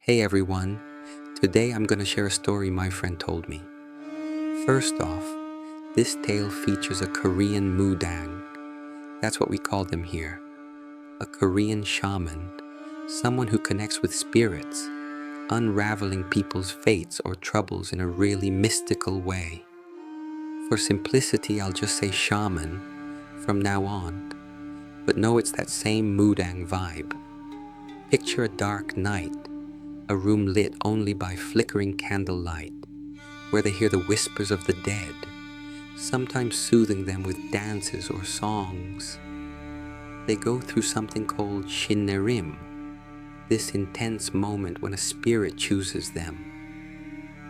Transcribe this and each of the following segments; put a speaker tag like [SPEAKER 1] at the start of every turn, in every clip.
[SPEAKER 1] Hey everyone, today I'm going to share a story my friend told me. First off, this tale features a Korean mudang. That's what we call them here. A Korean shaman, someone who connects with spirits, unraveling people's fates or troubles in a really mystical way. For simplicity, I'll just say shaman from now on, but know it's that same mudang vibe. Picture a dark night, a room lit only by flickering candlelight, where they hear the whispers of the dead, sometimes soothing them with dances or songs. They go through something called shinnerim, this intense moment when a spirit chooses them.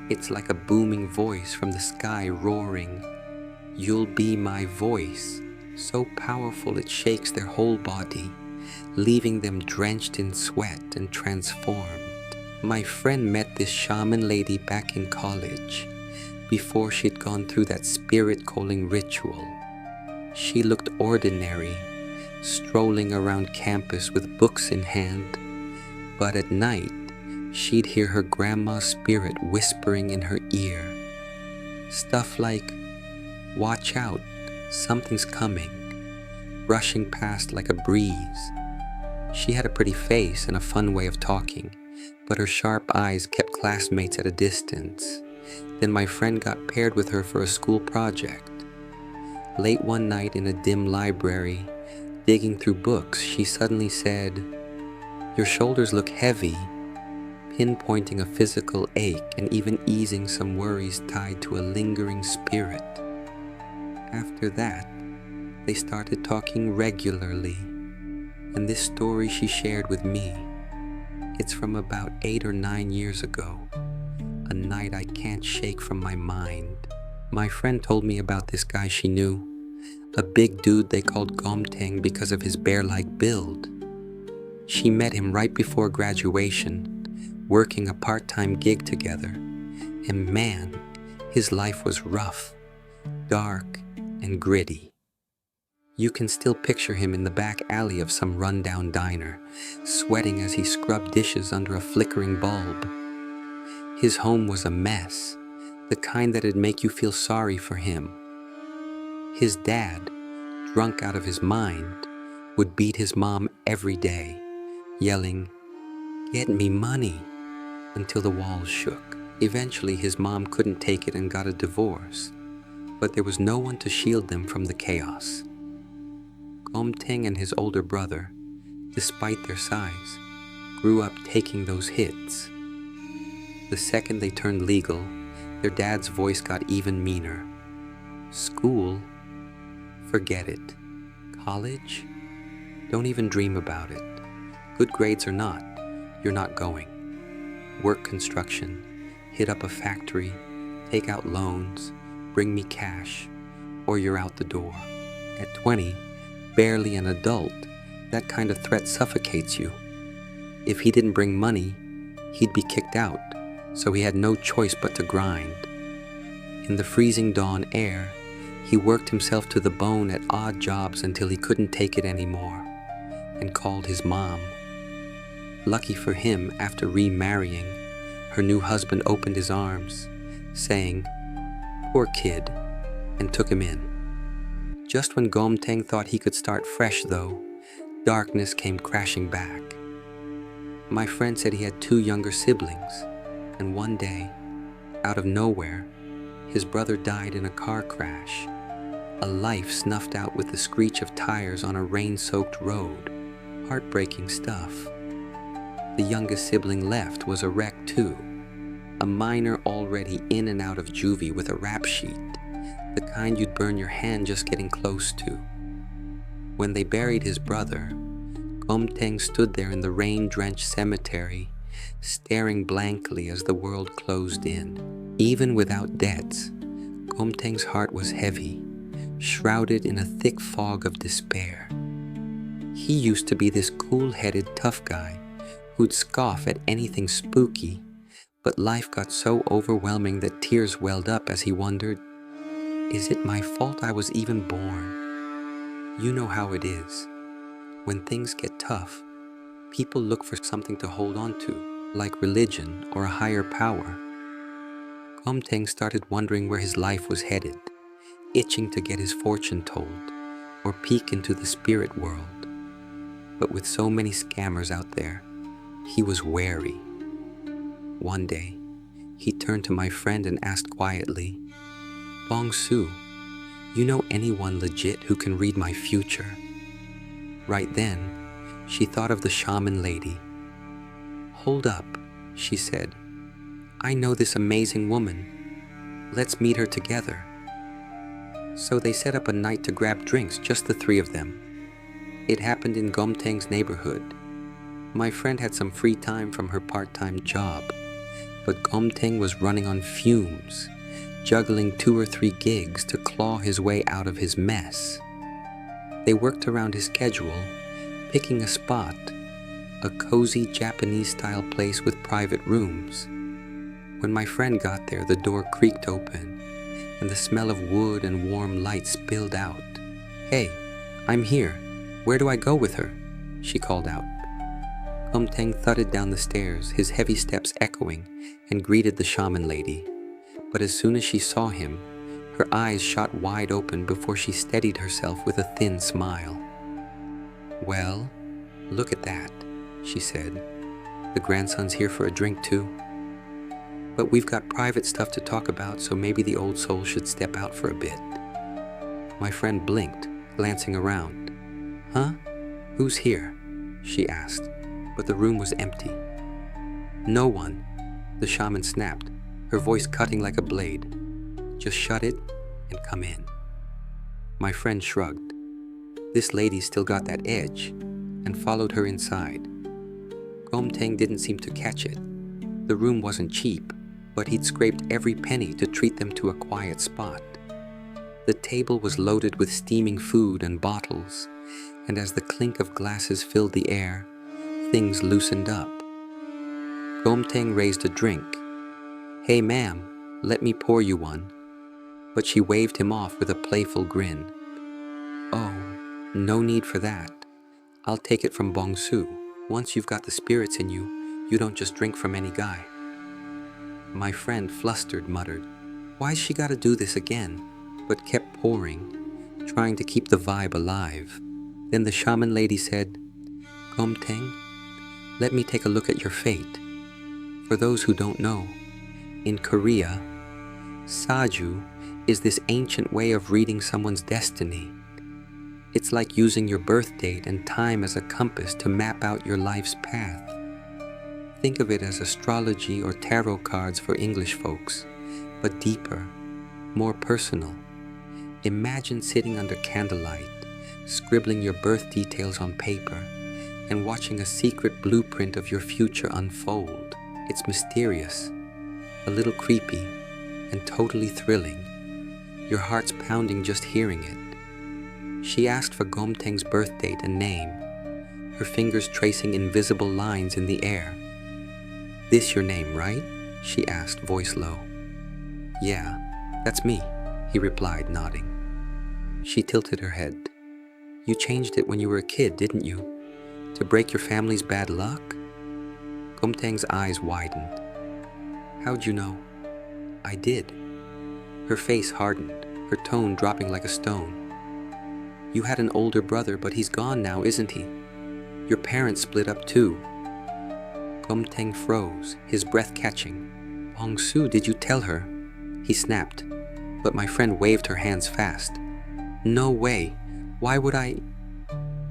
[SPEAKER 1] It's like a booming voice from the sky roaring, "You'll be my voice," so powerful it shakes their whole body, leaving them drenched in sweat and transformed. My friend met this shaman lady back in college, before she'd gone through that spirit-calling ritual. She looked ordinary, strolling around campus with books in hand, but at night, she'd hear her grandma's spirit whispering in her ear. Stuff like, "Watch out, something's coming," brushing past like a breeze. She had a pretty face and a fun way of talking, but her sharp eyes kept classmates at a distance. Then my friend got paired with her for a school project. Late one night in a dim library, digging through books, she suddenly said, "Your shoulders look heavy," pinpointing a physical ache and even easing some worries tied to a lingering spirit. After that, they started talking regularly, and this story she shared with me, it's from about 8 or 9 years ago, a night I can't shake from my mind. My friend told me about this guy she knew, a big dude they called Gomteng because of his bear-like build. She met him right before graduation, working a part-time gig together, and man, his life was rough, dark, and gritty. You can still picture him in the back alley of some rundown diner, sweating as he scrubbed dishes under a flickering bulb. His home was a mess, the kind that'd make you feel sorry for him. His dad, drunk out of his mind, would beat his mom every day, yelling, "Get me money," until the walls shook. Eventually, his mom couldn't take it and got a divorce, but there was no one to shield them from the chaos. Gomteng and his older brother, despite their size, grew up taking those hits. The second they turned legal, their dad's voice got even meaner. School? Forget it. College? Don't even dream about it. Good grades or not, you're not going. Work construction, hit up a factory, take out loans, bring me cash, or you're out the door. At 20, barely an adult, that kind of threat suffocates you. If he didn't bring money, he'd be kicked out, so he had no choice but to grind. In the freezing dawn air, he worked himself to the bone at odd jobs until he couldn't take it anymore, and called his mom. Lucky for him, after remarrying, her new husband opened his arms, saying, "Poor kid," and took him in. Just when Gomteng thought he could start fresh, though, darkness came crashing back. My friend said he had 2 younger siblings, and one day, out of nowhere, his brother died in a car crash, a life snuffed out with the screech of tires on a rain-soaked road. Heartbreaking stuff. The youngest sibling left was a wreck too, a minor already in and out of juvie with a rap sheet, the kind you'd burn your hand just getting close to. When they buried his brother, Gomteng stood there in the rain-drenched cemetery, staring blankly as the world closed in. Even without debts, Gomteng's heart was heavy, shrouded in a thick fog of despair. He used to be this cool-headed tough guy who'd scoff at anything spooky, but life got so overwhelming that tears welled up as he wondered, is it my fault I was even born? You know how it is. When things get tough, people look for something to hold on to, like religion or a higher power. Gomteng started wondering where his life was headed, itching to get his fortune told or peek into the spirit world. But with so many scammers out there, he was wary. One day, he turned to my friend and asked quietly, "Bong Su, you know anyone legit who can read my future?" Right then, she thought of the shaman lady. "Hold up," she said. "I know this amazing woman. Let's meet her together." So they set up a night to grab drinks, just the three of them. It happened in Gomteng's neighborhood. My friend had some free time from her part-time job, but Gomteng was running on fumes, juggling 2 or 3 gigs to claw his way out of his mess. They worked around his schedule, picking a spot, a cozy Japanese-style place with private rooms. When my friend got there, the door creaked open, and the smell of wood and warm light spilled out. "Hey, I'm here. Where do I go with her?" she called out. Gomteng thudded down the stairs, his heavy steps echoing, and greeted the shaman lady. But as soon as she saw him, her eyes shot wide open before she steadied herself with a thin smile. "Well, look at that," she said. "The grandson's here for a drink too. But we've got private stuff to talk about, so maybe the old soul should step out for a bit." My friend blinked, glancing around. "Huh? Who's here?" she asked, but the room was empty. "No one," the shaman snapped, her voice cutting like a blade. "Just shut it and come in." My friend shrugged. This lady still got that edge, and followed her inside. Gomteng didn't seem to catch it. The room wasn't cheap, but he'd scraped every penny to treat them to a quiet spot. The table was loaded with steaming food and bottles, and as the clink of glasses filled the air, things loosened up. Gomteng raised a drink. "Hey ma'am, let me pour you one." But she waved him off with a playful grin. "Oh, no need for that. I'll take it from Bong Su. Once you've got the spirits in you, you don't just drink from any guy." My friend, flustered, muttered, "Why's she gotta do this again?" but kept pouring, trying to keep the vibe alive. Then the shaman lady said, "Gomteng, let me take a look at your fate. For those who don't know, in Korea, Saju is this ancient way of reading someone's destiny. It's like using your birth date and time as a compass to map out your life's path. Think of it as astrology or tarot cards for English folks, but deeper, more personal. Imagine sitting under candlelight, scribbling your birth details on paper, and watching a secret blueprint of your future unfold. It's mysterious, a little creepy, and totally thrilling. Your heart's pounding just hearing it." She asked for Gomteng's birth date and name, her fingers tracing invisible lines in the air. "This your name, right?" she asked, voice low. "Yeah, that's me," he replied, nodding. She tilted her head. "You changed it when you were a kid, didn't you? To break your family's bad luck?" Gomteng's eyes widened. "How'd you know?" "I did." Her face hardened, her tone dropping like a stone. "You had an older brother, but he's gone now, isn't he? Your parents split up too." Gomteng froze, his breath catching. "Bong Su, did you tell her?" He snapped, but my friend waved her hands fast. "No way. Why would I?"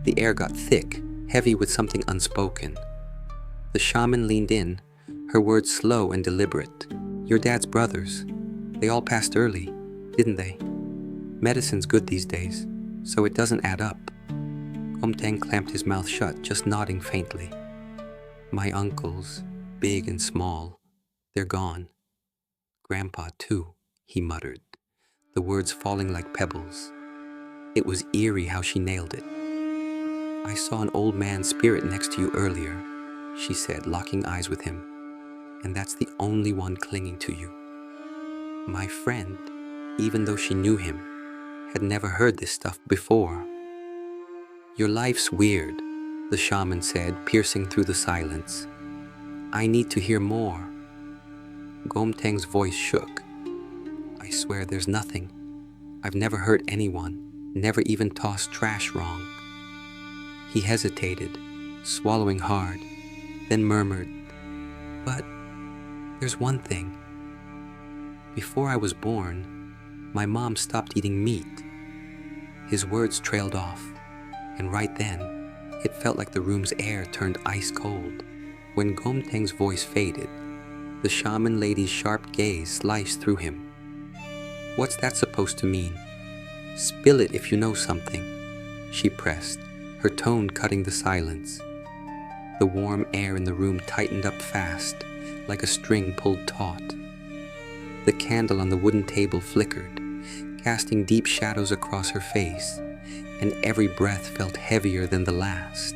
[SPEAKER 1] The air got thick, heavy with something unspoken. The shaman leaned in, her words slow and deliberate. "Your dad's brothers. They all passed early, didn't they? Medicine's good these days, so it doesn't add up." Gomteng clamped his mouth shut, just nodding faintly. "My uncles, big and small, they're gone. Grandpa, too," he muttered, the words falling like pebbles. It was eerie how she nailed it. "I saw an old man's spirit next to you earlier," she said, locking eyes with him. "And that's the only one clinging to you." My friend, even though she knew him, had never heard this stuff before. "Your life's weird," the shaman said, piercing through the silence. I need to hear more. Gomteng's voice shook. I swear there's nothing. I've never hurt anyone, never even tossed trash wrong. He hesitated, swallowing hard, then murmured, "But there's one thing. Before I was born, my mom stopped eating meat." His words trailed off, and right then, it felt like the room's air turned ice cold. When Gomteng's voice faded, the shaman lady's sharp gaze sliced through him. "What's that supposed to mean? Spill it if you know something," she pressed, her tone cutting the silence. The warm air in the room tightened up fast, like a string pulled taut. The candle on the wooden table flickered, casting deep shadows across her face, and every breath felt heavier than the last.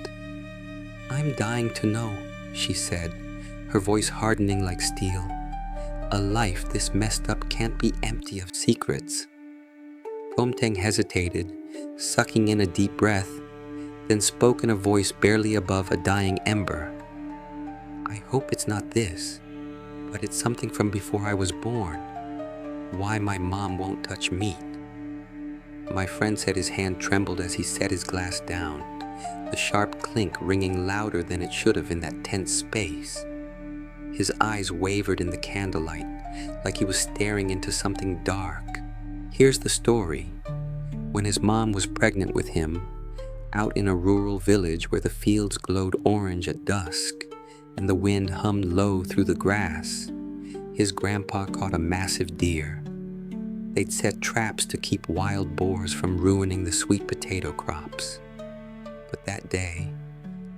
[SPEAKER 1] "I'm dying to know," she said, her voice hardening like steel. "A life this messed up can't be empty of secrets." Gomteng hesitated, sucking in a deep breath, then spoke in a voice barely above a dying ember. "I hope it's not this, but it's something from before I was born. Why my mom won't touch meat." My friend said his hand trembled as he set his glass down, the sharp clink ringing louder than it should have in that tense space. His eyes wavered in the candlelight, like he was staring into something dark. Here's the story. When his mom was pregnant with him, out in a rural village where the fields glowed orange at dusk and the wind hummed low through the grass, his grandpa caught a massive deer. They'd set traps to keep wild boars from ruining the sweet potato crops. But that day,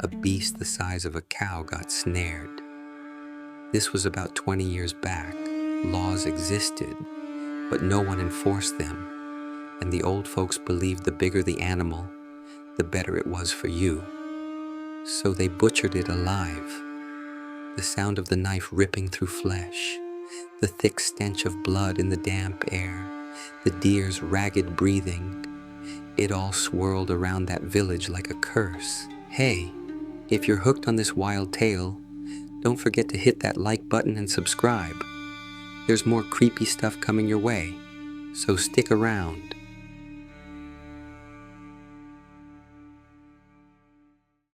[SPEAKER 1] a beast the size of a cow got snared. This was about 20 years back. Laws existed, but no one enforced them, and the old folks believed the bigger the animal, the better it was for you. So they butchered it alive. The sound of the knife ripping through flesh, the thick stench of blood in the damp air, the deer's ragged breathing, it all swirled around that village like a curse. Hey, if you're hooked on this wild tale, don't forget to hit that like button and subscribe. There's more creepy stuff coming your way, so stick around.